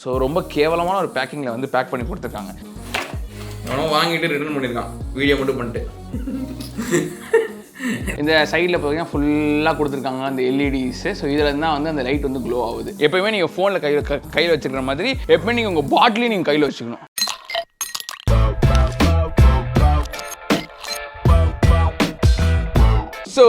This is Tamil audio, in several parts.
ஸோ ரொம்ப கேவலமான ஒரு பேக்கிங்கில் வந்து பேக் பண்ணி கொடுத்துருக்காங்க. அவனும் வாங்கிட்டு ரிட்டர்ன் பண்ணியிருக்கான், வீடியோ மட்டும் பண்ணிட்டு. இந்த சைடில் பார்த்தீங்கன்னா ஃபுல்லாக கொடுத்துருக்காங்க அந்த எல்இடிஸ். ஸோ இதில் இருந்தால் வந்து அந்த லைட் வந்து க்ளோ ஆகுது. எப்போயுமே நீங்கள் ஃபோனில் கையில் வச்சுக்கிற மாதிரி எப்போயுமே நீங்கள் உங்கள் பாட்டிலையும் நீங்கள் கையில் வச்சுக்கணும். ஸோ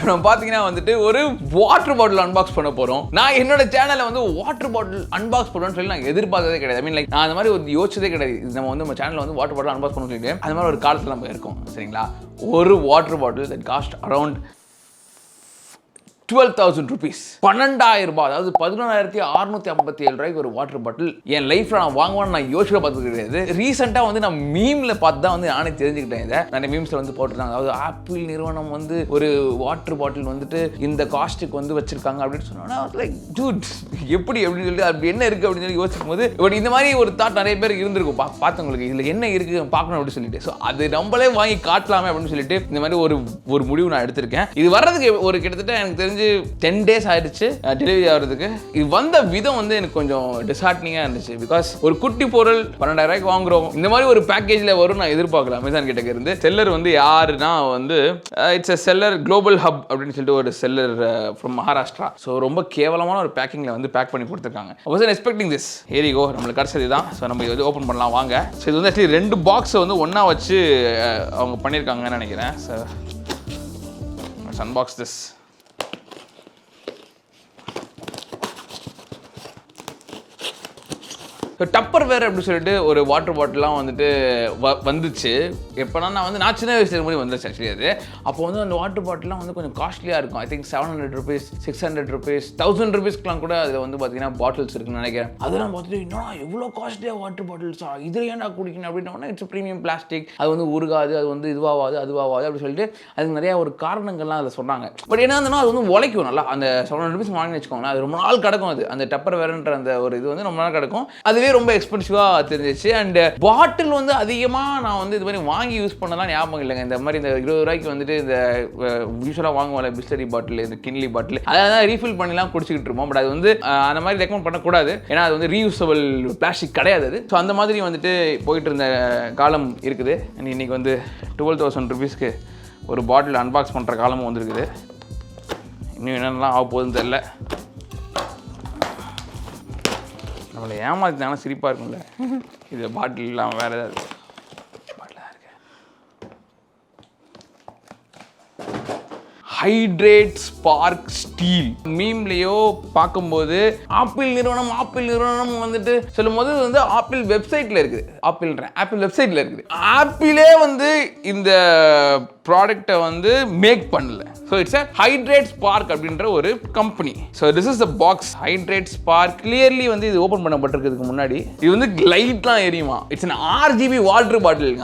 நம்ம பார்த்தீங்கன்னா வந்துட்டு ஒரு வாட்டர் பாட்டில் அன்பாக்ஸ் பண்ண போகிறோம். நான் என்னோட சேனலில் வந்து வாட்டர் பாட்டில் அன்பாக்ஸ் பண்ணுறேன்னு சொல்லி நான் எதிர்பார்த்ததே கிடையாது. ஐ மீன் லைக் நான் அந்த மாதிரி ஒரு யோசிச்சதே கிடையாது. நம்ம வந்து நம்ம சேனலில் வந்து வாட்டர் பாட்டில் அன்பாக்ஸ் பண்ண சொல்லிட்டு அந்த மாதிரி ஒரு காலத்தில் நம்ம இருக்கோம். சரிங்களா, ஒரு water bottle that cost around 12,000 rupees, 12,000 ரூபாய், அதாவது 11,657 ரூபாய்க்கு ஒரு வாட்டர் பாட்டில் என் லைஃப்ல நான் வாங்குவான்னு நான் யோசிக்க பார்த்தது கிடையாது. ரீசெண்டாக வந்து நான் மீம்ல பார்த்து தான் வந்து நானே தெரிஞ்சுக்கிட்டேன். இதை நிறைய மீம்ஸ்ல வந்து போட்டுருந்தாங்க. அதாவது ஆப்பிள் நிறுவனம் வந்து ஒரு வாட்டர் பாட்டில் வந்துட்டு இந்த காஸ்ட்டுக்கு வந்து வச்சிருக்காங்க அப்படின்னு சொன்னா லைக் டூட் எப்படி அப்படின்னு சொல்லி அப்படி என்ன இருக்கு அப்படின்னு சொல்லி யோசிக்கும் போது பட் இந்த மாதிரி ஒரு தாட் நிறைய பேருக்கு இருந்திருக்கும். பார்த்தவங்களுக்கு இதில் என்ன இருக்கு பார்க்கணும் அப்படின்னு சொல்லிட்டு ஸோ அது நம்மளே வாங்கி காட்டலாமே அப்படின்னு சொல்லிட்டு இந்த மாதிரி ஒரு முடிவு நான் எடுத்திருக்கேன். இது வர்றதுக்கு ஒரு கிட்டத்தட்ட எனக்கு தெரிஞ்சு 10 days ஆயிடுச்சு டெலிவரி ஆகிறதுக்கு. இது வந்த விதம் வந்து எனக்கு கொஞ்சம் டிஸ்ஹார்ட்னிங்காக இருந்துச்சு. பிகாஸ் ஒரு குட்டி பொருள் 12,000 ரூபாய்க்கு வாங்குறோம், இந்த மாதிரி ஒரு பேக்கேஜில் வரும் நான் எதிர்பார்க்கல. அமேசான் கிட்ட இருந்து செல்லர் வந்து யாருன்னா வந்து it's a seller global hub அப்படின்னு சொல்லிட்டு ஒரு செல்லர் ஃப்ரம் மகாராஷ்டிரா. ஸோ ரொம்ப கேவலமான ஒரு பேக்கிங்கில் வந்து பேக் பண்ணி கொடுத்துருக்காங்க. I was expecting this. Here you go, நம்மளுக்கு கிடைச்சது தான். ஸோ நம்ம இது ஓப்பன் பண்ணலாம் வாங்க. ஸோ இது வந்து ஆக்சுவலி 2 பாக்ஸை வந்து ஒன்றா வச்சு அவங்க பண்ணியிருக்காங்கன்னு நினைக்கிறேன். So unbox this. டப்பர் வேர் அப்படின்னு சொல்லிட்டு ஒரு வாட்டர் பாட்டிலாம் வந்துட்டு வந்துச்சு. எப்போனா நான் சின்ன வயசுல மாதிரி வந்துச்சு ஆக்சுவலி. அது அப்போ வந்து அந்த வாட்டர் பாட்டிலாம் வந்து கொஞ்சம் காஸ்ட்லியாக இருக்கும். ஐ திங்க் 700 rupees, 600 rupees, 1000 rupeesக்குலாம் கூட அதில் வந்து பார்த்தீங்கன்னா பாட்டில்ஸ் இருக்குன்னு நினைக்கிறேன். அதெல்லாம் பார்த்துட்டு என்னன்னா எவ்வளோ காஸ்ட்லியாக வாட்டர் பாட்டில்ஸா, இதில் ஏன்டா குடிக்கணும் அப்படின்னா இட்ஸ் ப்ரீமியம் பிளாஸ்டிக், அது வந்து உருகாது, அது வந்து இதுவாகாது அதுவாகாது அப்படின்னு சொல்லிட்டு அதுக்கு நிறையா ஒரு காரணங்கள்லாம் அதில் சொன்னாங்க. பட் என்ன இருந்ததுன்னா அது வந்து உழைக்கும் நல்லா. அந்த 700 rupees வாங்கி வச்சுக்கோங்களேன், அது ரொம்ப நாள் கிடக்கும். அந்த டப்பர் வேர்ன்ற அந்த ஒரு இது வந்து ரொம்ப நாள் கிடக்கும். அதுவே ரொம்ப எக்ஸ்பென்சிவாக தெரிஞ்சிச்சு. அண்ட் பாட்டில் வந்து அதிகமாக நான் வந்து இது மாதிரி வாங்கி யூஸ் பண்ணலாம் ஞாபகம் இல்லைங்க. இந்த மாதிரி இந்த 20 ரூபாய்க்கு வந்துட்டு இந்த யூஸ்வலாக வாங்குவோம்ல பிஸ்லரி பாட்டில், இந்த கிண்ட்லி பாட்டில், அதான் ரீஃபில் பண்ணிலாம் குடிச்சிக்கிட்டு இருப்போம். பட் அது வந்து அந்த மாதிரி ரெக்கமெண்ட் பண்ணக்கூடாது, ஏன்னா அது வந்து ரீயூசபிள் பிளாஸ்டிக் கிடையாது அது. ஸோ அந்த மாதிரி வந்துட்டு போயிட்டு இருந்த காலம் இருக்குது. அண்ட் இன்னைக்கு வந்து 12,000 rupeesக்கு ஒரு பாட்டில் அன்பாக்ஸ் பண்ணுற காலமும் வந்துருக்குது. இன்னும் என்னென்னலாம் ஆக போகுதுன்னு தெரியல. நம்மளை ஏமாத்தினாலும் சிரிப்பாக இருக்கும்ல. இது பாட்டில் இல்லாமல் வேறு ஏதாவது பாட்டில் தான் இருக்கு. ஹைட்ரேட் ஸ்பார்க் ஸ்டீல் மீம்லேயோ பார்க்கும்போது ஆப்பிள் நிறுவனம் வந்துட்டு சொல்லும் போது வந்து ஆப்பிள் வெப்சைட்டில் இருக்குது. ஆப்பிள் வெப்சைட்டில் இருக்குது. ஆப்பிளே வந்து இந்த ப்ராடக்டை வந்து மேக் பண்ணல. So it's a Hydrate Spark அப்படின்ற ஒரு கம்பெனி. So this is the box. Hydrate Spark clearly வந்து இது ஓப்பன் பண்ணப்பட்டிருக்கிறதுக்கு முன்னாடி இது வந்து லைட்லாம் எரியுமா. It's an RGB water bottle.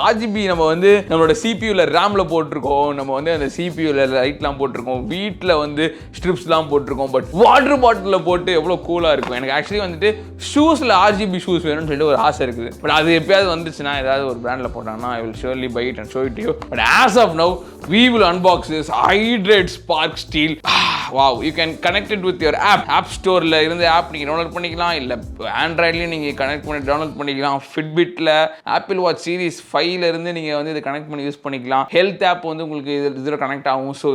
RGB நம்ம வந்து நம்மளோட சிபியூல ரேம்ல போட்டிருக்கோம், நம்ம வந்து அந்த சிபியூல லைட்லாம் போட்டிருக்கோம், வீட்டில் வந்து ஸ்ட்ரிப்ஸ்லாம் போட்டிருக்கோம். பட் வாட்டர் பாட்டிலில் போட்டு எவ்வளோ கூலாக இருக்கும். எனக்கு ஆக்சுவலி வந்துட்டு ஷூஸில் RGB ஷூஸ் வேணும்னு சொல்லிட்டு ஒரு ஆசை இருக்குது. பட் அது எப்பயாவது வந்துச்சுன்னா ஏதாவது ஒரு பிராண்டில் போட்டாங்கன்னா I will surely buy it and show it you. But as of now, we will unbox this Hydrate Spark Steel. Wow, you can connect it with your app store-ல இருந்து ஆப் நீங்கள் டவுன்லோட் பண்ணிக்கலாம், இல்லை ஆண்ட்ராய்ட்லேயும் நீங்கள் கனெக்ட் பண்ணி டவுன்லோட் பண்ணிக்கலாம். ஃபிட்பிட்டில் Apple Watch Series 5ல இருந்து நீங்கள் வந்து இதை கனெக்ட் பண்ணி யூஸ் பண்ணிக்கலாம். ஹெல்த் ஆப் வந்து உங்களுக்கு இதில் கனெக்ட் ஆகும். ஸோ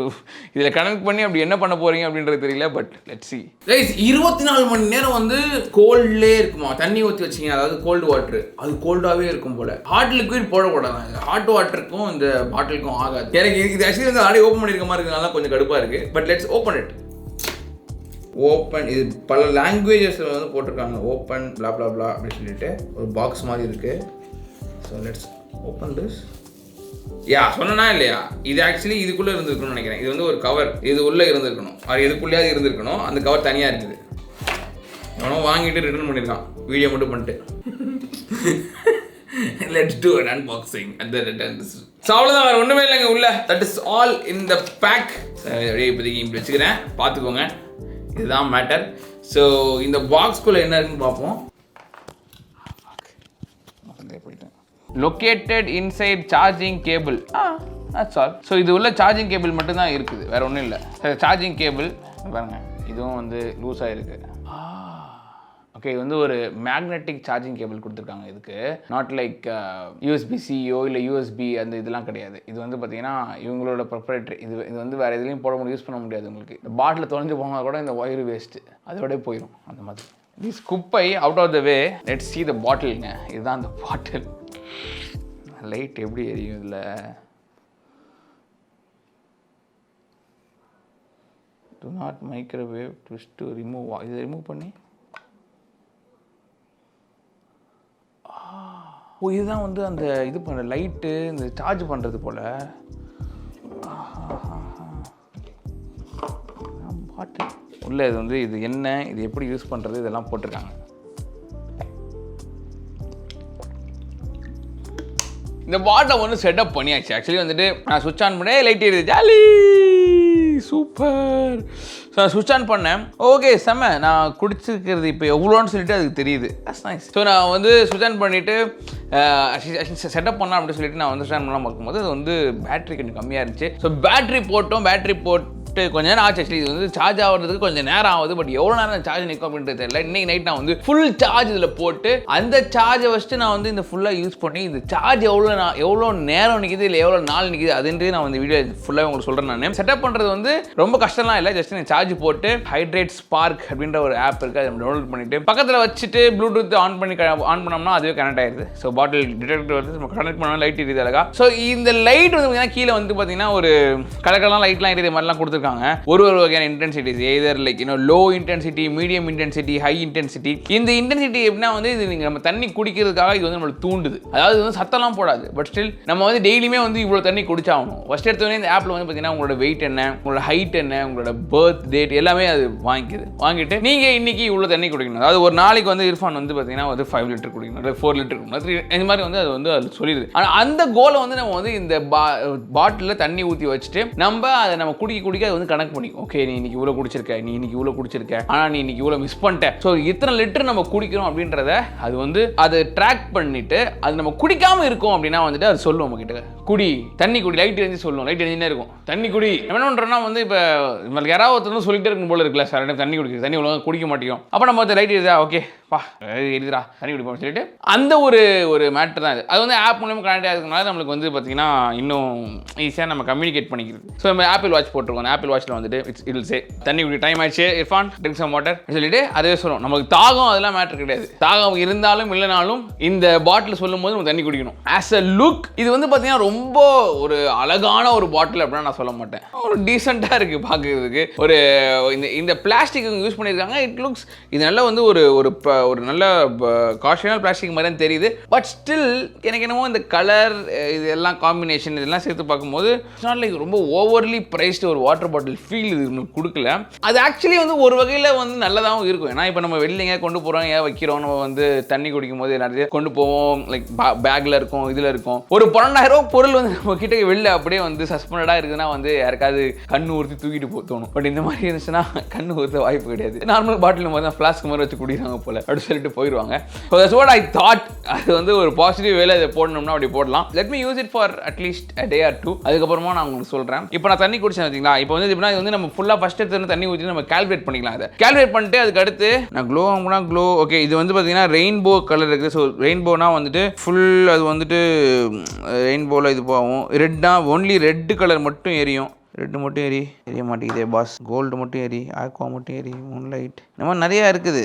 இதில் கனெக்ட் பண்ணி அப்படி என்ன பண்ண போகிறீங்க அப்படின்றது தெரியல. But let's see. கைஸ் 24 மணி நேரம் வந்து கோல்ட்லேயே இருக்குமா. தண்ணி ஊற்றி வச்சிங்க, அதாவது கோல்டு வாட்டர், அது கோல்டாகவே இருக்கும் போல். ஹாட் லிக்விட் போடக்கூடாது. ஹாட் வாட்டருக்கும் இந்த பாட்டிலுக்கும் ஆகாது. எனக்கு இது ஆக்சுவலி வந்து ஆல்ரெடி ஓப்பன் பண்ணியிருக்க மாதிரி இருக்கிறதுனால கொஞ்சம் கடுப்பாக இருக்குது. But let's open it. Open. இது பல லாங்குவேஜஸில் வந்து போட்டிருக்காங்க. ஓப்பன் பிளா பிளா பிளா அப்படின்னு சொல்லிட்டு ஒரு பாக்ஸ் மாதிரி இருக்குது. So let's open this. சொன்னா இல்லையா, இது ஆக்சுவலி இதுக்குள்ளே இருந்திருக்கணும்னு நினைக்கிறேன். இது வந்து ஒரு கவர், இது உள்ளே இருந்திருக்கணும், அது எதுக்குள்ளேயாவது இருந்திருக்கணும். அந்த கவர் தனியாக இருக்குது. அவனும் வாங்கிட்டு ரிட்டர்ன் பண்ணியிருக்கான், வீடியோ மட்டும் பண்ணிட்டு. Let's do an unboxing and then return this. So அவ்வளோதான், வேறு ஒன்றுமே இல்லைங்க உள்ள. That is all in the pack. அப்படியே இப்போதைக்கு இப்படி வச்சுக்கிறேன், பார்த்துக்கோங்க. இதுதான் மேட்டர். ஸோ இந்த பாக்ஸ்குள்ளே என்ன இருக்குன்னு பார்ப்போம். Located inside charging cable. That's all. So இது உள்ள சார்ஜிங் கேபிள் மட்டும்தான் இருக்குது, வேறு ஒன்றும் இல்லை. சார்ஜிங் கேபிள் பாருங்க, இதுவும் வந்து லூஸாக இருக்குது. ஓகே, இது வந்து ஒரு மேக்னெட்டிக் சார்ஜிங் கேபிள் கொடுத்துருக்காங்க இதுக்கு. நாட் லைக் யூஎஸ்பி-Cயோ இல்லை யூஎஸ்பி அந்த இதெல்லாம் கிடையாது. இது வந்து பார்த்தீங்கன்னா இவங்களோட ப்ரொப்ரைட்டரி. இது வந்து வேறு எதுலையும் போட முடியும், யூஸ் பண்ண முடியாது. உங்களுக்கு இந்த பாட்டில் தொலைஞ்சு போனால் கூட இந்த ஒயர் வேஸ்ட்டு அதோட போயிடும். அந்த மாதிரி திஸ் குப்பை out of the way. Let's see the பாட்டிலுங்க. இதுதான் அந்த பாட்டில். லைட் எப்படி எரியும் இதில்? Do not microwave twist to remove. இதை ரிமூவ் பண்ணி இதுதான் வந்து அந்த இது பண்ண லைட்டு இந்த சார்ஜ் பண்ணுறது போல். பாட்டில் உள்ள இது வந்து இது என்ன, இது எப்படி யூஸ் பண்ணுறது, இதெல்லாம் போட்டிருக்காங்க. இந்த பாட்டை வந்து செட்டப் பண்ணியாச்சு. ஆக்சுவலி வந்துட்டு நான் சுவிட்ச் ஆன் பண்ணேன், லைட் எரியுது, ஜாலி சூப்பர். ஸோ நான் சுவிட்ச் ஆன் பண்ணேன், ஓகே செம்ம. நான் குடிச்சிருக்கிறது இப்போ எவ்வளோன்னு சொல்லிட்டு அதுக்கு தெரியுது. That's nice. ஸோ நான் வந்து சுவிட்ச் ஆன் பண்ணிவிட்டு செட்டப் பண்ணலாம் அப்படின்னு சொல்லிட்டு நான் வந்து சுவிட்ச் ஆன் பண்ணலாம் பார்க்கும்போது அது வந்து பேட்டரி கொஞ்சம் கம்மியாக இருந்துச்சு. ஸோ பேட்டரி போட்டு கொஞ்சம் நேரம் ஆச்சு. ஆக்சுவலி இது வந்து சார்ஜ் ஆகிறதுக்கு கொஞ்சம் நேரம் ஆகுது. பட் எவ்வளோ நேரம் சார்ஜ் நிற்கும் அப்படின்றது தெரியல. இன்னைக்கு நைட் நான் வந்து ஃபுல் சார்ஜ் இதில் போட்டு அந்த சார்ஜை வச்சுட்டு நான் வந்து இந்த ஃபுல்லாக யூஸ் பண்ணி இந்த சார்ஜ் எவ்வளோ நேரம் நிற்கிது இல்லை எவ்வளோ நாள் நிற்கிது அதுன்றே நான் வந்து வீடியோ ஃபுல்லாக உங்களுக்கு சொல்கிறேன். நான் செட்டப் பண்ணுறது வந்து ரொம்ப கஷ்டம்லாம் இல்லை. ஜஸ்ட் நான் சார்ஜ் போட்டு ஹைட்ரேட் ஸ்பார்க் அப்படின்ற ஒரு ஆப் இருக்குது, அதை டவுன்லோட் பண்ணிவிட்டு பக்கத்தில் வச்சுட்டு ப்ளூடூத் ஆன் பண்ணோம்னா அதுவே கனெக்ட் ஆயிடுது. ஸோ பாட்டில் டிடெக்டர் வந்து நம்ம கனெக்ட் பண்ணோம், லைட் எரியுது அழகா. ஸோ இந்த லைட் வந்து பார்த்தீங்கன்னா கீழே வந்து பார்த்தீங்கன்னா ஒரு கலர்லாம் லைட்லாம் எரியுது மாதிரிலாம் கொடுத்துருக்காங்க. ஒரு வகையான intensities, either like low intensity, medium intensity, high intensity. இந்த இன்டென்சிட்டி எப்படின்னா வந்து இது நீங்கள் நம்ம தண்ணி குடிக்கிறதுக்காக இது வந்து நம்மளுக்கு தூண்டுது. அதாவது வந்து சத்தம்லாம் போடாது. பட் ஸ்டில் நம்ம வந்து டெய்லியுமே வந்து இவ்வளோ தண்ணி குடிச்சாகணும். ஃபர்ஸ்ட் எடுத்தோடனே இந்த ஆப்பில் வந்து பார்த்தீங்கன்னா உங்களோட வெயிட் என்ன, உங்களோட ஹைட் என்ன, உங்களோட பர்த் டேட் எல்லாமே அது வாங்கிட்டு நீங்கள் இன்னைக்கு இவ்வளோ தண்ணி குடிக்கணும். அதாவது ஒரு நாளைக்கு வந்து இர்ஃபான் வந்து பார்த்தீங்கன்னா வந்து 5 லிட்டர் குடிக்கணும், இல்லை 4 லிட்டர் குடிக்கணும், 3 இந்த மாதிரி வந்து அது வந்து அது சொல்லிடுது. ஆனால் அந்த கோலை வந்து நம்ம வந்து இந்த பாட்டிலில் தண்ணி ஊற்றி வச்சுட்டு அதை நம்ம குடிக்க அது வந்து கணக்கு பண்ணி, ஓகே நீ இன்னைக்கு இவ்வளோ குடிச்சிருக்க, நீ இன்னைக்கு இவ்வளோ குடிச்சிருக்க, ஆனால் நீ இன்னைக்கு இவ்வளோ மிஸ் பண்ணிட்ட, ஸோ இத்தனை லிட்டர் நம்ம குடிக்கிறோம் அப்படின்றத அது வந்து அதை ட்ராக் பண்ணிட்டு அது நம்ம குடிக்காம இருக்கும் அப்படின்னா வந்துட்டு அது சொல்லுவோம் நம்ம கிட்ட, குடி தண்ணி குடி, லைட் எரிஞ்சு சொல்லுவோம், லைட் எரிஞ்சுனே இருக்கும், தண்ணி குடி. என்ன பண்ணுறோம்னா வந்து இப்போ நம்மளுக்கு யாராவது ஒருத்தர் சொல்லிட்டே இருக்கும் போல இருக்குல்ல, சார் தண்ணி குடிக்கிறது, தண்ணி ஒழுங்காக குடிக்க மாட்டேங்கும். அப்போ நம்ம வந்து லைட் எரியுதா, ஓகே பா எரியுதுடா தண்ணி குடிப்போம்னு சொல்லிட்டு அந்த ஒரு மேட்டர் தான் இது. அது வந்து ஆப் மூலமாக கனெக்ட் ஆகிறதுனால நம்மளுக்கு வந்து பார்த்தீங்கன்னா இன்னும் ஈஸியாக நம்ம கம்யூனிகேட் பண்ணிக்கிறது. ஸோ நம்ம ஆப்பிள் வாட்ச் போட்டிருக்கோம். ஆப்பிள் வாட்சில் வந்துட்டு இட் வில் சே தண்ணி குடி, டைம் ஆயிடுச்சு இர்ஃபான், ட்ரிங்க் சம் வாட்டர் சொல்லிட்டு அதே சொல்லும். நமக்கு தாகம் அதெல்லாம் மேட்டர் கிடையாது. தாகம் இருந்தாலும் இல்லைனாலும் இந்த பாட்டில் சொல்லும் போது நம்ம தண்ணி குடிக்கணும். ஆஸ் அ லுக் இது வந்து பார்த்தீங்கன்னா ரொம்ப ஒரு அழகான ஒரு பாட்டில் அப்படின்னா நான் சொல்ல மாட்டேன். ஒரு டீசெண்டாக இருக்குது பார்க்குறதுக்கு. ஒரு இந்த பிளாஸ்டிக் யூஸ் பண்ணியிருக்காங்க. இட் லுக்ஸ் இது நல்ல வந்து ஒரு நல்ல காஷனல் பிளாஸ்டிக் மாதிரி தான் தெரியுது. பட் ஸ்டில் எனக்கு என்னமோ இந்த கலர் இது எல்லாம் காம்பினேஷன் இதெல்லாம் சேர்த்து பார்க்கும்போது இட்ஸ் நாட் லைக் ரொம்ப ஓவர்லி பிரைஸ்டு ஒரு வாட்டர் பாட்டில் ஃபீல் இது உங்களுக்கு கொடுக்கல. அது ஆக்சுவலி வந்து ஒரு வகையில் வந்து நல்லதாகவும் இருக்கும். ஏன்னா இப்போ நம்ம வெளியில கொண்டு போகிறோம், ஏன் வைக்கிறோம், நம்ம வந்து தண்ணி குடிக்கும் போது நிறைய கொண்டு போவோம், லைக் பேக்கில் இருக்கும், இதில் இருக்கும். ஒரு 12,000 ரூபா பொருள் வந்து நம்ம கிட்ட வெளில அப்படியே வந்து சஸ்பெண்டடாக இருக்குதுன்னா வந்து யாருக்காவது கண்ணு ஊற்றி தூக்கிட்டு தோணும். பட் இந்த மாதிரி இருந்துச்சுன்னா கண்ணு ஊற்ற வாய்ப்பு கிடையாது. நார்மல் பாட்டில் மாதிரி தான் ஃப்ளாஸ்க் மாதிரி வச்சு குடிக்கிறாங்க போல அப்படி சொல்லிட்டு போயிடுவாங்க. So that's what I thought. அது வந்து ஒரு பாசிட்டிவ் வேலை இதை போடணும்னா அப்படி போடலாம். Let me use it for at least a day or 2. அதுக்கப்புறமா நான் உங்களுக்கு சொல்கிறேன். இப்போ நான் தண்ணி குடிச்சேன் வச்சுங்களா, இப்போ வந்து எப்படின்னா இது வந்து நம்ம ஃபுல்லாக ஃபஸ்ட் எடுத்து தண்ணி ஊற்றி நம்ம கால்குலேட் பண்ணிக்கலாம். அதை கால்குலேட் பண்ணிட்டு அதுக்கு அடுத்து நான் க்ளோ ஆகும்னா க்ளோ ஓகே இது வந்து பார்த்தீங்கன்னா ரெயின்போ கலர் இருக்குது. ஸோ ரெயின்போனா வந்துட்டு ஃபுல் அது வந்துட்டு ரெயின்போவில் இது போகும். ரெட்னா ஒன்லி ரெட் கலர் மட்டும் எரியும். ரெட்டு மட்டும் எரிய மாட்டேங்குதே பாஸ். கோல்டு மட்டும் ஆக்வா மட்டும் மூன்லைட் இந்த மாதிரி நிறையா இருக்குது.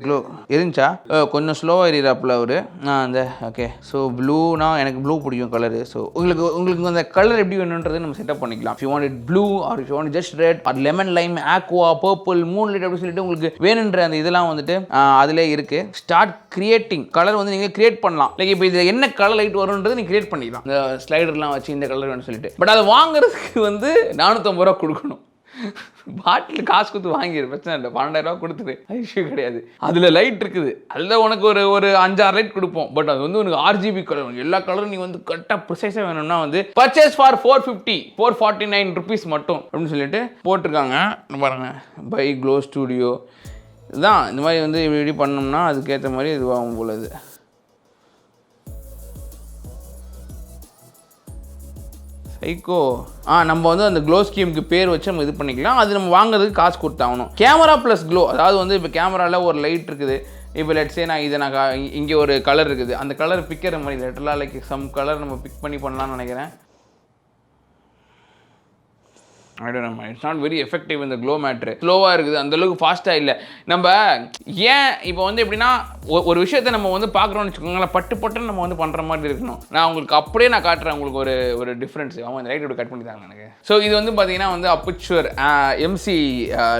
க்ளோ எரிஞ்சா கொஞ்சம் ஸ்லோவாக எரியிறாப்புல அவரு. அந்த ஓகே ஸோ ப்ளூனா எனக்கு ப்ளூ பிடிக்கும் கலரு. ஸோ உங்களுக்கு அந்த கலர் எப்படி வேணுன்றது நம்ம செட்டப் பண்ணிக்கலாம். If you want it blue or if you want just red or lemon lime aqua purple moonlight அப்படின்னு சொல்லிட்டு உங்களுக்கு வேணுன்ற அந்த இதெல்லாம் வந்துட்டு அதிலே இருக்குது. ஸ்டார்ட் கிரியேட்டிங் கலர் வந்து நீங்கள் கிரியேட் பண்ணலாம். லைக் இப்போ இதில் என்ன கலர் லைட் வரும்ன்றது நீங்கள் கிரியேட் பண்ணிக்கலாம். இந்த ஸ்லைடர்லாம் வச்சு இந்த கலர் வேணும்னு சொல்லிட்டு. பட் அதை வாங்குறதுக்கு வந்து 450 ரூபா கொடுக்கணும். பாட்டில் காசு கொடுத்து வாங்கிடு பிரச்சனை இல்லை. 12,000 ரூபா கொடுத்துரு, இஷ்யூ கிடையாது. அதில் லைட் இருக்குது, அதில் உனக்கு ஒரு 5-6 லைட் கொடுப்போம். பட் அது வந்து உனக்கு RGB கலர் எல்லா கலரும் நீ வந்து கரெக்டாக ப்ரிசைஸாக வேணும்னா வந்து பர்ச்சேஸ் ஃபார் 449 rupees மட்டும் அப்படின்னு சொல்லிட்டு போட்டிருக்காங்க. பாருங்க பை க்ளோ ஸ்டூடியோ இதுதான். இந்த மாதிரி வந்து இப்படி பண்ணோம்னா அதுக்கேற்ற மாதிரி இதுவாகும் போலது. ஐக்கோ நம்ம வந்து அந்த க்ளோ ஸ்கீமுக்கு பேர் வச்சு நம்ம இது பண்ணிக்கலாம். அது நம்ம வாங்குறதுக்கு காசு கொடுத்தாகணும். கேமரா ப்ளஸ் க்ளோ, அதாவது வந்து இப்போ கேமராவில் ஒரு லைட் இருக்குது. இப்போ லெட்ஸே நான் இங்கே ஒரு கலர் இருக்குது, அந்த கலர் பிக்கிற மாதிரி லெட்டர்லாம் லைக் சம் கலர் நம்ம பிக் பண்ணலாம்னு நினைக்கிறேன். I don't know, it's not very effective in the glow matter. ஸ்லோவாக இருக்குது, அந்தளவுக்கு ஃபாஸ்ட்டாக இல்லை. நம்ம ஏன் இப்போ வந்து எப்படின்னா ஒரு விஷயத்தை நம்ம வந்து பார்க்குறோம்னு வச்சுக்கோங்களேன், பட்டுன்னு நம்ம வந்து பண்ணுற மாதிரி இருக்கணும். நான் உங்களுக்கு அப்படியே காட்டுறேன் உங்களுக்கு ஒரு டிஃப்ரென்ஸ். அவங்க இந்த லைட் இப்படி கட் பண்ணி தாங்க எனக்கு. ஸோ இது வந்து பார்த்தீங்கன்னா வந்து அப்புச்சர் எம்சி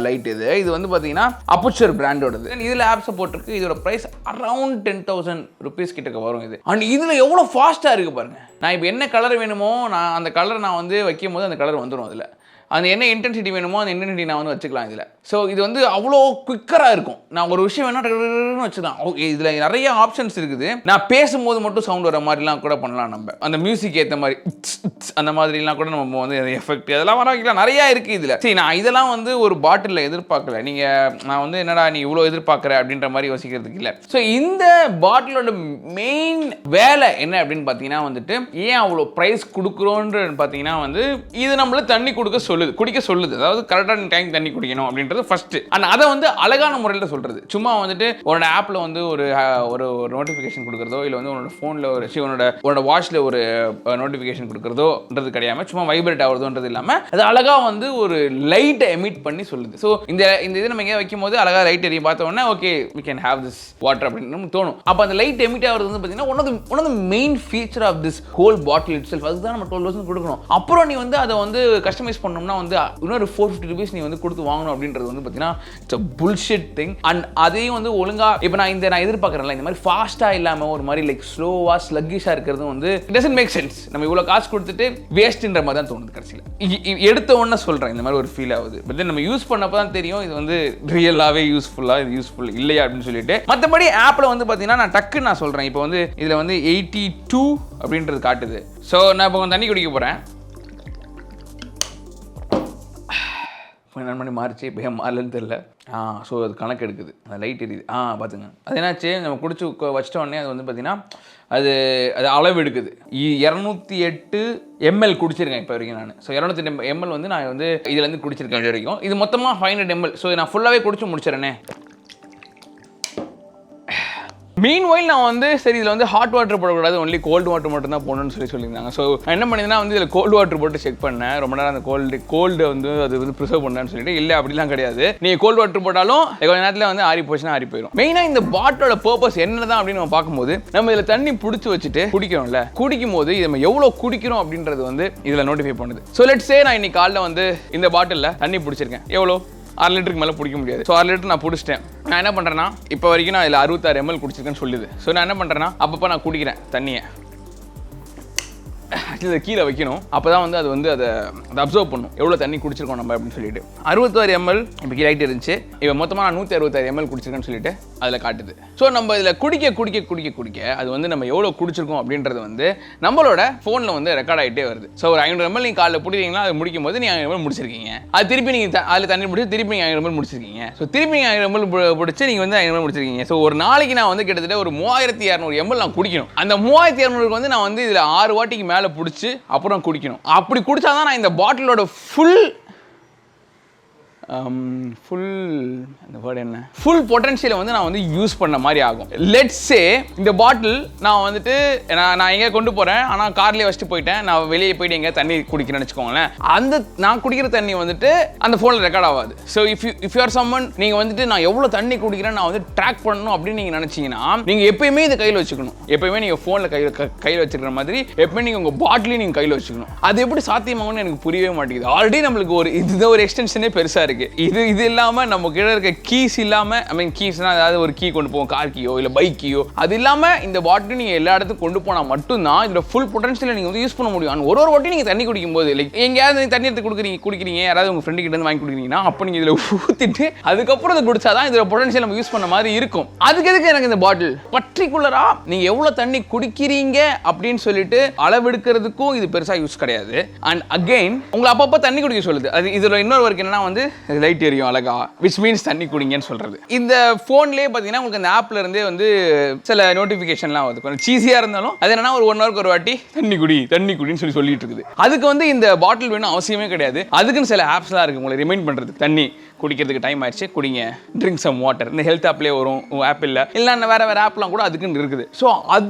லைட். இது வந்து பார்த்தீங்கன்னா அப்புச்சர் பிராண்டோடது. இதில் ஆப் சப்போர்ட் இருக்குது. இதோட ப்ரைஸ் அரௌண்ட் 10,000 rupees கிட்டக்க வரும் இது. அண்ட் இதில் எவ்வளோ ஃபாஸ்ட்டாக இருக்குது பாருங்கள். நான் இப்போ என்ன கலர் வேணுமோ அந்த கலர் நான் வந்து வைக்கும் போது அந்த கலர் வந்துடும். அதில் அந்த என்ன இன்டென்சிட்டி வேணுமோ அந்த இன்டென்சிட்டி நான் வந்து வச்சுக்கலாம் இதில். ஸோ இது வந்து அவ்வளோ குயிக்கராக இருக்கும். நான் ஒரு விஷயம் வேணால் வச்சுக்கலாம். ஓகே, இதில் நிறைய ஆப்ஷன்ஸ் இருக்குது. நான் பேசும்போது மட்டும் சவுண்ட் வர மாதிரிலாம் கூட பண்ணலாம். நம்ம அந்த மியூசிக் ஏற்ற மாதிரி அந்த மாதிரிலாம் கூட நம்ம வந்து எஃபெக்ட் அதெல்லாம் வர வைக்கலாம். நிறையா இருக்குது இதில். சரி, நான் இதெல்லாம் வந்து ஒரு பாட்டிலில் எதிர்பார்க்கல. நான் வந்து என்னடா நீ இவ்வளோ எதிர்பார்க்குற அப்படின்ற மாதிரி யோசிக்கிறதுக்கு இல்லை. ஸோ இந்த பாட்டிலோட மெயின் வேலை என்ன அப்படின்னு பார்த்தீங்கன்னா வந்துட்டு ஏன் அவ்வளோ ப்ரைஸ் கொடுக்குறோன்னு பார்த்தீங்கன்னா வந்து இது நம்மள தண்ணி குடிக்க சொல்லுது. அதாவது கரெக்டான டைம் தண்ணி குடிக்கணும் அப்படின்றது ஃபர்ஸ்ட். அண்ட் அதை வந்து அழகான முறையில் சொல்றது. சும்மா வந்துட்டு உன்னோட ஆப்ல வந்து ஒரு நோட்டிஃபிகேஷன் கொடுக்குறதோ இல்லை வந்து உன்னோட ஃபோனில் உன்னோட வாட்ச்ல ஒரு நோட்டிஃபிகேஷன் கொடுக்குறதோன்றது கிடையாம சும்மா வைப்ரேட் ஆகுறதுன்றது இல்லாமல் அது அழகா வந்து ஒரு லைட்டை எமிட் பண்ணி சொல்லுது. ஸோ இந்த இது நம்ம எங்கேயா வைக்கும் போது அழகா லைட் எரிய பார்த்த உடனே okay we can have this water அப்படின்னு தோணும். அப்போ அந்த லைட் எமிட் ஆகிறது வந்து பார்த்தீங்கன்னா one of the main feature of this whole bottle itself. அதுதான் நம்ம 12,000 கொடுக்கணும். அப்புறம் நீ வந்து அதை வந்து கஸ்டமைஸ் பண்ணோம்னா வந்து இன்னொரு 450 rupees நீ வந்து கொடுத்து வாங்கணும் அப்படின்றது வந்து பார்த்தீங்கன்னா it's a bullshit thing. And அதையும் வந்து ஒழுங்கா இப்போ நான் எதிர்பார்க்குறேன்ல இந்த மாதிரி ஃபாஸ்ட்டாக இல்லாமல் ஒரு மாதிரி லைக் ஸ்லோவாக ஸ்லக்கிஷாக இருக்கிறது வந்து இட் டசன்ட் மேக் சென்ஸ். நம்ம இவ்வளோ காசு கொடுத்துட்டு வேஸ்ட்ன்ற மாதிரி தான் தோணுது கடைசியில். எடுத்த உடனே சொல்கிறேன் இந்த மாதிரி ஒரு ஃபீல் ஆகுது. பட் நம்ம யூஸ் பண்ணப்போ தான் தெரியும் இது வந்து ரியலாகவே இது யூஸ்ஃபுல் இல்லையா அப்படின்னு சொல்லிட்டு. மற்றபடி ஆப்பில் வந்து பார்த்தீங்கன்னா நான் டக்குன்னு நான் சொல்கிறேன். இப்போ வந்து இதில் வந்து 82 அப்படின்றது காட்டுது. ஸோ நான் இப்போ தண்ணி குடிக்க போகிறேன். 12 மணி மாறிச்சு, இப்போ ஏன் மாறலன்னு தெரில. ஸோ அது கணக்கு எடுக்குது, அந்த லைட் எரியுது. பார்த்துங்க அது என்னாச்சு, நம்ம குடிச்சு வச்சிட்ட உடனே அது வந்து பார்த்தீங்கன்னா அது அளவு எடுக்குது. 208 ml குடிச்சிருக்கேன் இப்போ வரைக்கும் நான். ஸோ 208 ml வந்து நான் வந்து இதுலேருந்து குடிச்சிருக்கேன் இது வரைக்கும். இது மொத்தமாக 500 ml. ஸோ நான் ஃபுல்லாகவே குடிச்சு முடிச்சிடறேனே. மீன்வைல் நான் வந்து சரி இதில் வந்து ஹாட் வாட்டர் போடக்கூடாது, ஒன்லி கோல்டு வாட்டர் மட்டும் தான் போடணும்னு சொல்லியிருந்தாங்க. ஸோ நான் என்ன பண்ணியிருந்தேன்னா வந்து இதில் கோல்டு வாட்டர் போட்டு செக் பண்ணேன். ரொம்ப நேரம் அந்த கோல்டு வந்து அது வந்து ப்ரிசர்வ் பண்ணேன்னு சொல்லிட்டு இல்லை அப்படிலாம் கிடையாது. நீங்கள் கோல்டு வாட்டர் போட்டாலும் கொஞ்சம் நேரத்தில் வந்து ஆறி போச்சுன்னா ஆறி போயிடும். மெயினாக இந்த பாட்டிலோட பர்பஸ் என்னதான் அப்படின்னு நம்ம பார்க்கும்போது நம்ம இதில் தண்ணி பிடிச்சி வச்சுட்டு குடிக்கிறோம்ல, குடிக்கும் போது நம்ம எவ்வளோ குடிக்கிறோம் அப்படின்றது வந்து இதில் நோட்டிஃபை பண்ணுது. ஸோ லெட்ஸ் சே நான் இன்னைக்கு காலைல வந்து இந்த பாட்டிலில் தண்ணி பிடிச்சிருக்கேன். எவ்வளோ 6 லிட்டருக்கு மேலே பிடிக்க முடியாது. ஸோ 6 லிட்டர் நான் பிடிச்சிட்டேன். நான் என்ன பண்ணுறேன்னா இப்போ வரைக்கும் நான் இதில் 66 ml குடிச்சிருக்கேன்னு சொல்லுது. ஸோ நான் என்ன பண்ணுறேன்னா அப்பப்போ நான் குடிக்கிறேன் தண்ணியை. இதை கீழே வைக்கணும். அப்போ தான் வந்து அது வந்து அதை அப்சர்வ் பண்ணும் எவ்வளோ தண்ணி குடிச்சிருக்கோம் நம்ம அப்படின்னு சொல்லிட்டு. 66 ml இப்போ கீழே ஆகிட்டு இருந்துச்சு. இப்போ மொத்தமாக நான் 166 ml குடிச்சிருக்கேன்னு சொல்லிட்டு அதில் காட்டுது. ஸோ நம்ம இதில் குடிக்க அது வந்து நம்ம எவ்வளோ குடிச்சிருக்கோம் அப்படின்றது வந்து நம்மளோட ஃபோனில் வந்து ரெக்கார்ட் ஆகிட்டே வருது. ஸோ ஒரு 500 ml நீங்கள் காலையில் பிடிக்கிறீங்களா, அது முடிக்கும் போது நீங்கள் 500 ml முடிச்சிருக்கீங்க. அது திருப்பி நீங்கள் அதில் தண்ணி பிடிச்சி திருப்பி நீங்கள் 500 ml முடிச்சிருக்கீங்க. ஸோ திருப்பி நீங்கள் 500 ml பிடிச்சி நீங்கள் வந்து 500 ml முடிச்சிருக்கீங்க. ஸோ ஒரு நாளைக்கு நான் வந்து கிட்டத்தட்ட ஒரு 3200 ml நான் குடிக்கணும். அந்த 3200 வந்து நான் வந்து இதில் 6 வாட்டிக்கு மேலே பிடிச்சி அப்புறம் குடிக்கணும். அப்படி குடிச்சாதான் நான் இந்த பாட்டிலோட ஃபுல் பொட்டன்ஷியலை வந்து நான் வந்து யூஸ் பண்ண மாதிரி ஆகும். லெட்ஸ் சே இந்த பாட்டில் நான் வந்துட்டு நான் எங்கே கொண்டு போகிறேன், ஆனால் கார்லேயே வச்சுட்டு போயிட்டேன். நான் வெளியே போயிட்டு எங்கே தண்ணி குடிக்கிறேன்னு வச்சுக்கோங்களேன். அந்த நான் குடிக்கிற தண்ணி வந்துட்டு அந்த ஃபோனில் ரெக்கார்ட் ஆகாது. ஸோ இஃப் யூஆர் சம்மன் நீங்கள் வந்துட்டு நான் எவ்வளோ தண்ணி குடிக்கிறேன் நான் வந்து ட்ராக் பண்ணணும் அப்படின்னு நீங்கள் நினச்சிங்கன்னா நீங்கள் எப்பயுமே இதை கையில் வச்சுக்கணும். எப்பயுமே நீங்கள் ஃபோனில் கையில் வச்சுக்கிற மாதிரி எப்பயுமே நீங்கள் உங்கள் பாட்டிலையும் நீங்கள் கையில் வச்சுக்கணும். அது எப்படி சாத்தியமாகும்னு எனக்கு புரியவே மாட்டேங்குது. ஆல்ரெடி நம்மளுக்கு ஒரு எக்ஸ்டென்ஷனே பெருசாக இருக்குது. இது இல்லாமல் நம்ம கீழே இருக்க கீஸ் இல்லாமல், ஐ மீன் கீஸ்னா அதாவது ஒரு கீ கொண்டு போவோம், கார் கீயோ இல்லை பைக் கீயோ, அது இல்லாமல் இந்த பாட்டில் நீங்கள் எல்லா இடத்துக்கும் கொண்டு போனால் மட்டும்தான் இதோட ஃபுல் பொட்டன்ஷியலை நீங்கள் வந்து யூஸ் பண்ண முடியும். ஒரு வாட்டி நீங்கள் தண்ணி குடிக்கும்போது லைக் எங்கேயாவது நீங்கள் தண்ணி எடுத்து குடிக்கிறீங்க, யாராவது உங்கள் ஃப்ரெண்டு கிட்ட வாங்கி குடிக்கிறீங்கன்னா அப்போ நீங்கள் இதில் ஊற்றிட்டு அதுக்கப்புறம் அதை குடிச்சாதான் இதோட பொட்டன்ஷியல் நம்ம யூஸ் பண்ண மாதிரி இருக்கும். அதுக்கு எதுக்கு எனக்கு இந்த பாட்டில் பர்டிகுலராக நீங்கள் எவ்வளோ தண்ணி குடிக்கிறீங்க அப்படின்னு சொல்லிட்டு அளவெடுக்கிறதுக்கும் இது பெருசாக யூஸ் கிடையாது. அண்ட் அகெயின் உங்களை அப்பப்போ தண்ணி குடிக்க சொல்லுது. அது இதில் இன்னொரு ஒர்க் என்னன்னா வந்து லைட் எரியும் அழகா, விச் மீன்ஸ் தண்ணி குடிங்கன்னு சொல்கிறது. இந்த ஃபோன்லேயே பார்த்தீங்கன்னா உங்களுக்கு அந்த ஆப்ல இருந்தே வந்து சில நோட்டிஃபிகேஷன்லாம் வருது. கொஞ்சம் சீஸியாக இருந்தாலும் அது என்னன்னா ஒரு 1 ஹவருக்கு ஒரு வாட்டி தண்ணி குடின்னு சொல்லிட்டு இருக்குது. அதுக்கு வந்து இந்த பாட்டில் வேணும் அவசியமே கிடையாது. அதுக்குன்னு சில ஆப்ஸ்லாம் இருக்குது உங்களை ரிமைண்ட் பண்ணுறதுக்கு. தண்ணி குடிக்கிறதுக்கு டைம் ஆயிடுச்சு, குடிங்க, ட்ரிங்க் சம் வாட்டர். இந்த ஹெல்த் ஆப்லேயே வரும், ஆப்பிளில் இல்லைன்னா வேற ஆப்லாம் கூட அதுக்குன்னு இருக்குது. ஸோ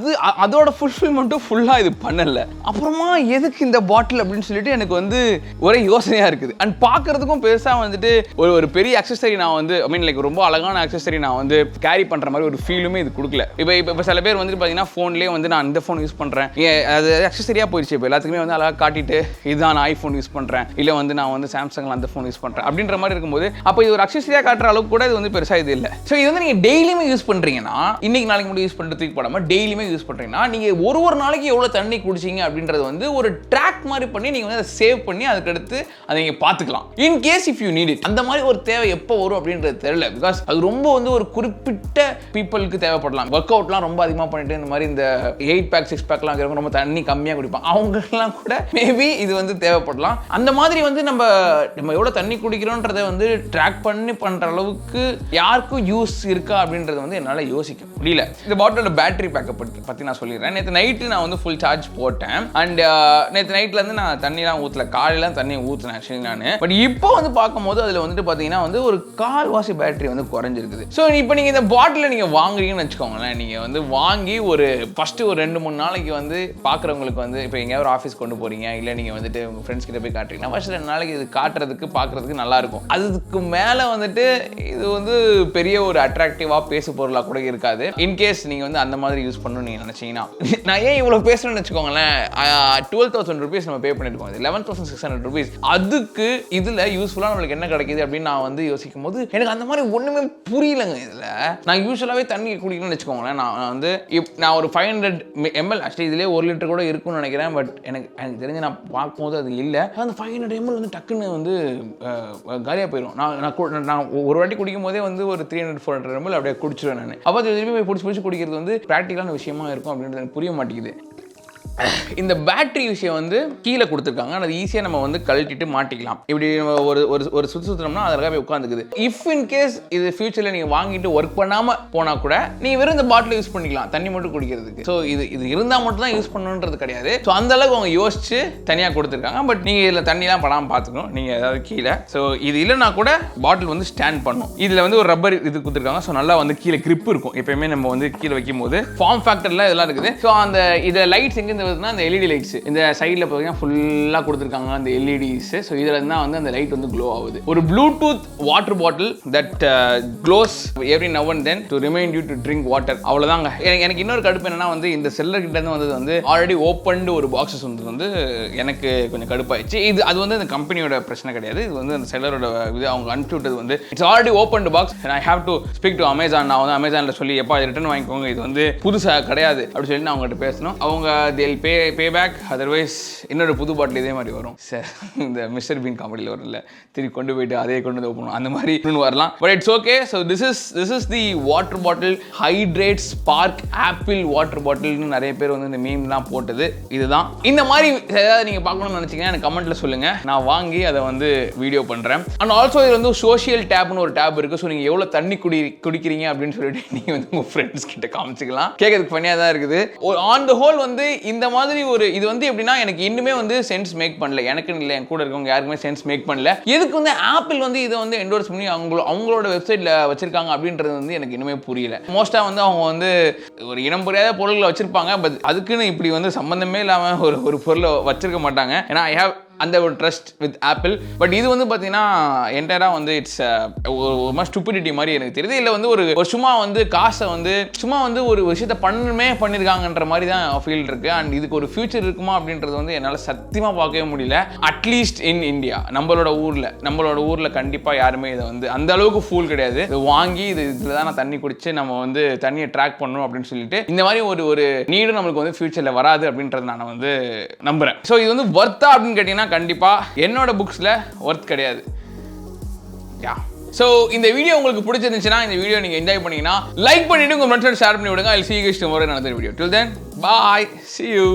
அதோட ஃபுல்ஃபில்மெண்ட்டும் ஃபுல்லாக இது பண்ணலை. அப்புறமா எதுக்கு இந்த பாட்டில் அப்படின்னு சொல்லிட்டு எனக்கு வந்து ஒரே யோசனையாக இருக்குது. அண்ட் பார்க்கறதுக்கும் பெருசாக வந்துட்டு ஒரு பெரிய அக்சஸரி நான் வந்து லைக் ரொம்ப அழகான அக்சஸரி நான் வந்து கேரி பண்ணுற மாதிரி ஒரு ஃபீலுமே இது கொடுக்கல. இப்போ சில பேர் வந்துட்டு பார்த்தீங்கன்னா ஃபோன்லேயே வந்து நான் இந்த ஃபோன் யூஸ் பண்ணுறேன், அது அக்சஸரியாக போயிடுச்சு. இப்போ எல்லாத்துக்குமே வந்து அழகாக காட்டிட்டு இதுதான் நான் ஐஃபோன் யூஸ் பண்ணுறேன், இல்லை வந்து நான் வந்து சாம்சங்கில் அந்த ஃபோன் யூஸ் பண்ணுறேன் அப்படின்ற மாதிரி இருக்கும்போது அப்போ இது ஒரு அக்சஸரியாக காட்டுற அளவுக்கு கூட இது வந்து பெருசாக இது இல்லை. ஸோ இது வந்து நீங்கள் டெய்லியுமே யூஸ் பண்ணுறீங்கன்னா, இன்னைக்கு நாளைக்கு மட்டும் யூஸ் பண்ணுறதுக்கு போடாமல் டெய்லியுமே யூஸ் பண்ணுறீங்கன்னா நீங்கள் ஒரு நாளைக்கு எவ்வளோ தண்ணி குடிச்சிங்க அப்படின்றது வந்து ஒரு ட்ராக் மாதிரி பண்ணி நீங்கள் வந்து அதை சேவ் பண்ணி அதுக்கடுத்து அதை நீங்கள் பார்த்துக்கலாம். In case if you need it. அந்த மாதிரி ஒரு தேவை எப்போ வரும் அப்படின்றது தெரியல. பிகாஸ் அது ரொம்ப வந்து ஒரு குறிப்பிட்ட பீப்புளுக்கு தேவைப்படலாம். ஒர்க் அவுட்லாம் ரொம்ப அதிகமாக பண்ணிட்டு இந்த மாதிரி இந்த 8 பேக் 6 பேக்லாம் இருக்கிறவங்க ரொம்ப தண்ணி கம்மியாக குடிப்பாங்க, அவங்களுக்குலாம் கூட மேபி இது வந்து தேவைப்படலாம். அந்த மாதிரி வந்து நம்ம எவ்வளோ தண்ணி குடிக்கிறோன்றதை வந்து ட்ராக் பண்ணி பண்ணுற அளவுக்கு யாருக்கும் யூஸ் இருக்கா அப்படின்றது வந்து என்னால் யோசிக்க முடியல. இந்த பாட்டிலோட பேட்டரி பேக்கப் பற்றி நான் சொல்லிடுறேன். நேற்று நைட்டு நான் வந்து ஃபுல் சார்ஜ் போட்டேன். அண்ட் நேற்று நைட்லேருந்து நான் தண்ணிலாம் ஊற்றல, காலையில் தண்ணி ஊற்றினேன் ஆக்சுவலி நான். பட் இப்போ வந்து பார்க்கும்போது அதில் வந்துட்டு பார்த்தீங்கன்னா வந்து ஒரு கால்வாசி பேட்டரி வந்து குறைஞ்சிருக்குது. ஸோ இப்போ நீங்கள் இந்த பாட்டிலை நீங்கள் வாங்குறீங்கன்னு வச்சுக்கோங்களேன், நீங்கள் வந்து வாங்கி ஃபஸ்ட்டு ஒரு 2-3 நாளைக்கு வந்து பார்க்குறவங்களுக்கு வந்து இப்போ எங்கேயாவது ஒரு ஆஃபீஸ் கொண்டு போகிறீங்க, இல்லை நீங்கள் வந்துட்டு உங்கள் ஃப்ரெண்ட்ஸ் கிட்ட போய் காட்டுறீங்கன்னா ஃபஸ்ட்டு 2 நாளைக்கு இது காட்டுறதுக்கு பார்க்குறதுக்கு நல்லாயிருக்கும். அதுக்கு மேலே வந்துட்டு இது வந்து பெரிய ஒரு அட்ராக்டிவாக பேசு பொருளாக கூட இருக்காது. இன்கேஸ் நீங்கள் வந்து அந்த மாதிரி யூஸ் பண்ணணும்னு நீங்கள் நினச்சிங்கன்னா, நான் ஏன் இவ்வளோ பேசணும்னு வச்சுக்கோங்களேன், 12,000 rupees நம்ம பே பண்ணியிருக்கோம், 11,600 rupees. அதுக்கு இதில் யூஸ்ஃபுல்லாக நம்மளுக்கு என்ன கிடைக்கிது அப்படின்னு நான் வந்து யோசிக்கும் போது எனக்கு அந்த மாதிரி ஒன்றுமே புரியலைங்க. இதில் நான் யூஸ்வலாகவே தண்ணி குடிக்கணும்னு வச்சுக்கோங்களேன், நான் ஒரு 500 ml ஆக்சுவலி இதிலே 1 லிட்டர் கூட இருக்கும்னு நினைக்கிறேன். பட் எனக்கு தெரிஞ்சு நான் பார்க்கும்போது அது இல்லை. அந்த 500 ml வந்து டக்குன்னு வந்து காலியாக போயிடும். நான் ஒரு வாட்டி குடிக்கும் போதே வந்து ஒரு 300-400 ml அப்படியே குடிச்சிடுவேன் நான். அப்போ திருப்பி போய் பிடிச்சி குடிக்கிறது வந்து ப்ராக்டிக்கலான விஷயமா இருக்கும் அப்படின்றது எனக்கு புரிய மாட்டேங்குது. இந்த பேட்டரி விஷயம் வந்து கீழே கொடுத்துருக்காங்க, அது ஈஸியாக நம்ம வந்து கழட்டிட்டு மாட்டிக்கலாம். இப்படி ஒரு சுற்றினோம்னா அதற்காக போய் உட்காந்துக்குது. இஃப் இன் கேஸ் இது ஃபியூச்சரில் நீங்கள் வாங்கிட்டு ஒர்க் பண்ணாமல் போனால் கூட நீங்கள் வெறும் இந்த பாட்டில் யூஸ் பண்ணிக்கலாம் தண்ணி மட்டும் குடிக்கிறதுக்கு. ஸோ இது இருந்தால் மட்டும் தான் யூஸ் பண்ணணுன்றது கிடையாது. ஸோ அந்த அளவுக்கு அவங்க யோசிச்சு தனியாக கொடுத்துருக்காங்க. பட் நீங்கள் இதில் தண்ணிலாம் படாமல் பார்த்துக்கணும் நீங்கள் ஏதாவது கீழே. ஸோ இது இல்லைனா கூட பாட்டில் வந்து ஸ்டாண்ட் பண்ணும். இதில் வந்து ஒரு ரப்பர் இது கொடுத்துருக்காங்க. ஸோ நல்லா வந்து கீழே கிரிப் இருக்கும். எப்பயுமே நம்ம வந்து கீழே வைக்கும் போது ஃபார்ம் ஃபேக்டர்லாம் இதெல்லாம் இருக்குது. ஸோ அந்த இதில் லைட்ஸ் எங்கே அந்த எல்இடி லைட்ஸ் இந்த சைடில் பார்த்தீங்கன்னா ஃபுல்லாக கொடுத்துருக்காங்க அந்த எல்இடிஸ். ஸோ இதில் இருந்தால் வந்து அந்த லைட் வந்து க்ளோ ஆகுது. ஒரு Bluetooth water bottle that close every now and then to remind you to drink water. அவ்வளோதாங்க. எனக்கு இன்னொரு கடுப்பு என்னன்னா வந்து இந்த செல்லர் கிட்ட இருந்து வந்தது வந்து ஆல்ரெடி ஓப்பன்டு ஒரு பாக்ஸஸ் வந்து எனக்கு கொஞ்சம் கடுப்பாயிடுச்சு. அது வந்து அந்த கம்பெனியோட பிரச்சனை கிடையாது. இது வந்து அந்த செல்லரோட இது அவங்க அனுப்பிச்சு விட்டது வந்து it's already opened box. I have to speak to Amazon. நான் வந்து அமேசானில் சொல்லி எப்போ ரிட்டர்ன் வாங்கிக்கோங்க, இது வந்து புதுசாக கிடையாது அப்படின்னு சொல்லி நான் அவங்ககிட்ட பேசணும். அவங்க தேல் பே பேக், அதர்வைஸ் இன்னொரு புது பாட்டில் இதே மாதிரி வரும். சார் இந்த மிஸ்டர் பீன் காமெடியில் வரும்ல, திருப்பி கொண்டு போயிட்டு அதே கொண்டு வந்து ஓப்பனும், அந்த மாதிரி இன்னும் வரலாம். But it's okay. So this is the water bottle Hydrate Spark apple water பாட்டில்னு நிறைய பேர் வந்து இந்த மீம்லாம் போட்டது இதுதான். இந்த மாதிரி ஏதாவது நீங்கள் பார்க்கணும்னு நினச்சிங்கன்னா எனக்கு கமெண்ட்டில் சொல்லுங்கள், நான் வாங்கி அதை வந்து வீடியோ பண்ணுறேன். அண்ட் ஆல்சோ இது வந்து சோஷியல் டேப்னு ஒரு டேப் இருக்குது. ஸோ நீங்கள் எவ்வளோ தண்ணி குடிக்கிறீங்க அப்படின்னு சொல்லிட்டு நீங்கள் வந்து உங்கள் ஃப்ரெண்ட்ஸ் கிட்ட காமிச்சிக்கலாம். கேட்கறதுக்கு ஃபனியாக தான் இருக்குது. ஆன் த ஹோல் வந்து இந்த மாதிரி ஒரு இது வந்து எப்படின்னா எனக்கு இன்னுமே வந்து சென்ஸ் மேக் பண்ணல. எனக்கு இல்லை, என் கூட இருக்கவங்க யாருக்குமே சென்ஸ் மேக் பண்ணல. எதுக்கு வந்து ஆப்பிள் வந்து இதை வந்து என்டோர்ஸ் பண்ணி அவங்களோட வெப்சைட்டில் வச்சிருக்காங்க அப்படின்றது வந்து எனக்கு இன்னுமே புரியல. மோஸ்ட்டாக வந்து அவங்க வந்து ஒரு இனம் புரியாத பொருள்களை வச்சிருப்பாங்க. பட் அதுக்குன்னு இப்படி வந்து சம்மந்தமே இல்லாமல் ஒரு பொருளை வச்சிருக்க மாட்டாங்க. ஏன்னா ஐ ஹேவ் அந்த ஒரு ட்ரஸ்ட் வித் ஆப்பிள். பட் இது வந்து பார்த்தீங்கன்னா என்டையராக வந்து இட்ஸ் ஒரு ஸ்டூபிடிட்டி மாதிரி எனக்கு தெரியுது. இல்லை வந்து ஒரு சும்மா வந்து காசை வந்து சும்மா வந்து ஒரு விஷயத்தை பண்ணியிருக்காங்கன்ற மாதிரி தான் ஃபீல் இருக்குது. அண்ட் இதுக்கு ஒரு ஃபியூச்சர் இருக்குமா அப்படின்றது வந்து என்னால் சத்தியமாக பார்க்கவே முடியல. அட்லீஸ்ட் இன் இந்தியா நம்மளோட ஊரில் கண்டிப்பாக யாருமே இதை வந்து அந்த அளவுக்கு ஃபூல் கிடையாது. இது வாங்கி இதில் தான் நான் தண்ணி குடிச்சு நம்ம வந்து தண்ணியை ட்ராக் பண்ணணும் அப்படின்னு சொல்லிட்டு இந்த மாதிரி ஒரு நீடும் நம்மளுக்கு வந்து ஃபியூச்சரில் வராது அப்படின்றத நான் வந்து நம்புகிறேன். ஸோ இது வந்து வர்த்தா அப்படின்னு கேட்டிங்கன்னா கண்டிப்பா என்னோட புக்ஸ்ல ஒர்த் கிடையாது. ஸோ இந்த வீடியோ உங்களுக்கு பிடிச்சிருந்துச்சுன்னா இந்த வீடியோ நீங்க என்ஜாய் பண்ணீங்கன்னா லைக் பண்ணிட்டு உங்க ஃப்ரெண்ட்ஸோட ஷேர் பண்ணி விடுங்க. I'll see you guys tomorrow in another video. Till then, bye. See you.